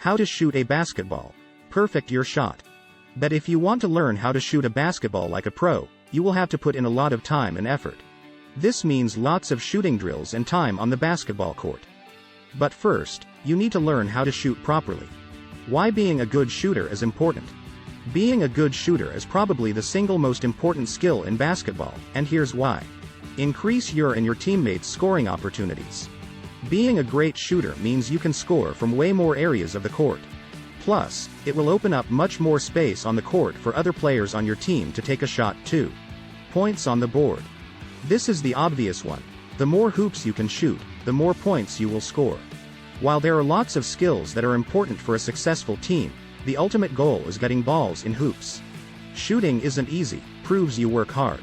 How to shoot a basketball. Perfect your shot. But if you want to learn how to shoot a basketball like a pro, you will have to put in a lot of time and effort. This means lots of shooting drills and time on the basketball court. But first, you need to learn how to shoot properly. Why being a good shooter is important. Being a good shooter is probably the single most important skill in basketball, and here's why. Increase your and your teammates' scoring opportunities. Being a great shooter means you can score from way more areas of the court. Plus, it will open up much more space on the court for other players on your team to take a shot too. Points on the board. This is the obvious one. The more hoops you can shoot, the more points you will score. While there are lots of skills that are important for a successful team, the ultimate goal is getting balls in hoops. Shooting isn't easy, proves you work hard.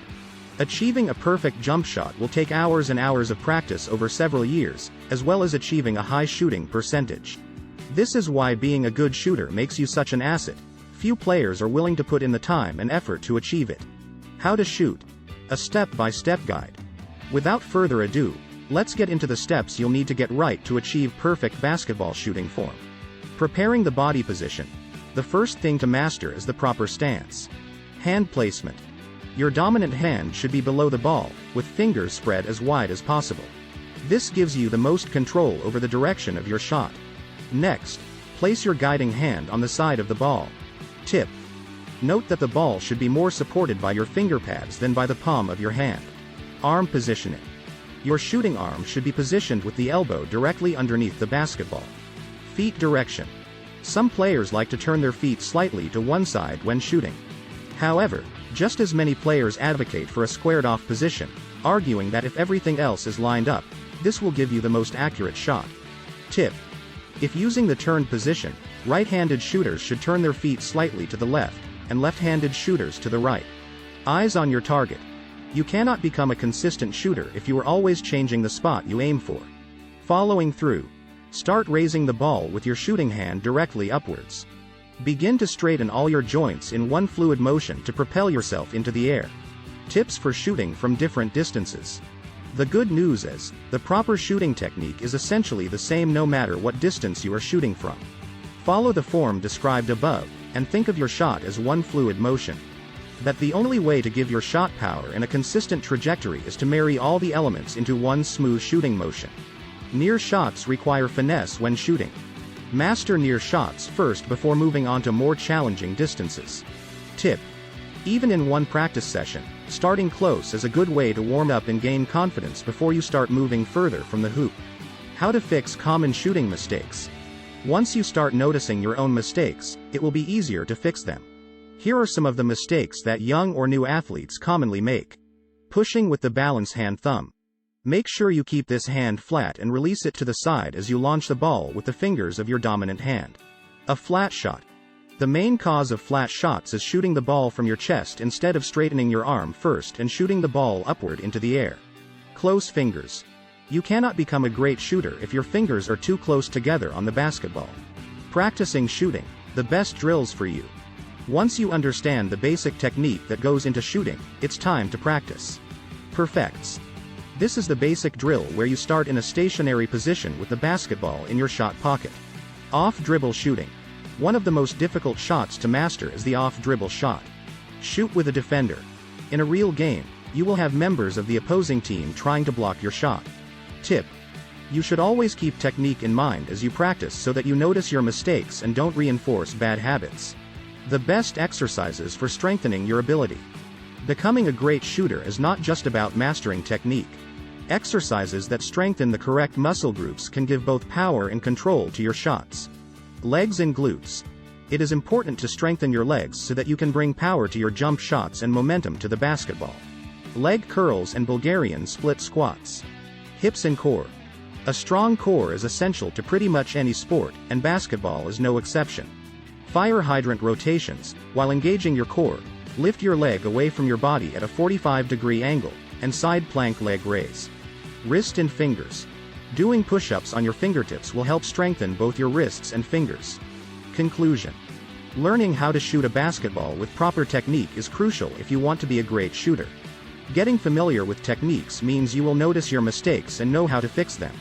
Achieving a perfect jump shot will take hours and hours of practice over several years, as well as achieving a high shooting percentage. This is why being a good shooter makes you such an asset. Few players are willing to put in the time and effort to achieve it. How to shoot. A step-by-step guide. Without further ado, let's get into the steps you'll need to get right to achieve perfect basketball shooting form. Preparing the body position. The first thing to master is the proper stance. Hand placement. Your dominant hand should be below the ball, with fingers spread as wide as possible. This gives you the most control over the direction of your shot. Next, place your guiding hand on the side of the ball. Tip. Note that the ball should be more supported by your finger pads than by the palm of your hand. Arm positioning. Your shooting arm should be positioned with the elbow directly underneath the basketball. Feet direction. Some players like to turn their feet slightly to one side when shooting. However, just as many players advocate for a squared-off position, arguing that if everything else is lined up, this will give you the most accurate shot. Tip. If using the turned position, right-handed shooters should turn their feet slightly to the left, and left-handed shooters to the right. Eyes on your target. You cannot become a consistent shooter if you are always changing the spot you aim for. Following through. Start raising the ball with your shooting hand directly upwards. Begin to straighten all your joints in one fluid motion to propel yourself into the air. Tips for shooting from different distances. The good news is, the proper shooting technique is essentially the same no matter what distance you are shooting from. Follow the form described above, and think of your shot as one fluid motion. That the only way to give your shot power and a consistent trajectory is to marry all the elements into one smooth shooting motion. Near shots require finesse when shooting. Master near shots first before moving on to more challenging distances. Tip. Even in one practice session, starting close is a good way to warm up and gain confidence before you start moving further from the hoop. How to fix common shooting mistakes. Once you start noticing your own mistakes, it will be easier to fix them. Here are some of the mistakes that young or new athletes commonly make. Pushing with the balance hand thumb. Make sure you keep this hand flat and release it to the side as you launch the ball with the fingers of your dominant hand. A flat shot. The main cause of flat shots is shooting the ball from your chest instead of straightening your arm first and shooting the ball upward into the air. Close fingers. You cannot become a great shooter if your fingers are too close together on the basketball. Practicing shooting. The best drills for you. Once you understand the basic technique that goes into shooting, it's time to practice. Perfects. This is the basic drill where you start in a stationary position with the basketball in your shot pocket. Off-dribble shooting. One of the most difficult shots to master is the off-dribble shot. Shoot with a defender. In a real game, you will have members of the opposing team trying to block your shot. Tip. You should always keep technique in mind as you practice so that you notice your mistakes and don't reinforce bad habits. The best exercises for strengthening your ability. Becoming a great shooter is not just about mastering technique. Exercises that strengthen the correct muscle groups can give both power and control to your shots. Legs and glutes. It is important to strengthen your legs so that you can bring power to your jump shots and momentum to the basketball. Leg curls and Bulgarian split squats. Hips and core. A strong core is essential to pretty much any sport, and basketball is no exception. Fire hydrant rotations. While engaging your core, lift your leg away from your body at a 45-degree angle, and side plank leg raise. Wrist and fingers. Doing push-ups on your fingertips will help strengthen both your wrists and fingers. Conclusion. Learning how to shoot a basketball with proper technique is crucial if you want to be a great shooter. Getting familiar with techniques means you will notice your mistakes and know how to fix them.